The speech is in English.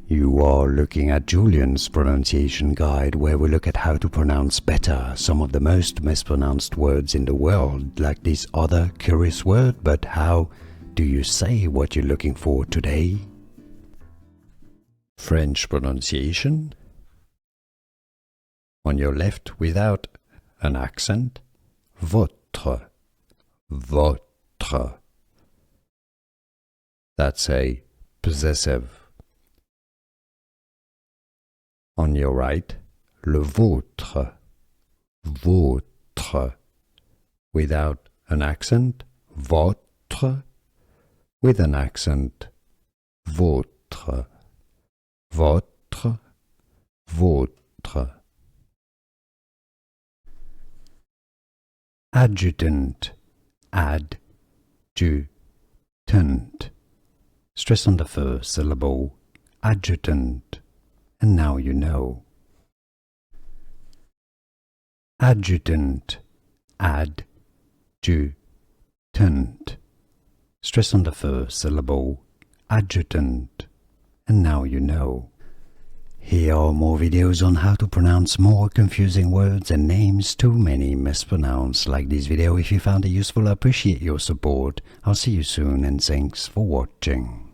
You are looking at Julian's pronunciation guide, where we look at how to pronounce better some of the most mispronounced words in the world, like this other curious word. But how do you say what you're looking for today? French pronunciation. On your left, without an accent, votre, votre. That's a possessive. On your right, le vôtre, vôtre. Without an accent, votre. With an accent, vôtre, votre, vôtre. Adjutant, adjutant. Stress on the first syllable, adjutant. And now you know. Adjutant, adjutant. Stress on the first syllable, adjutant. And now you know. Here are more videos on how to pronounce more confusing words and names too many mispronounced. Like this video if you found it useful. I appreciate your support. I'll see you soon and thanks for watching.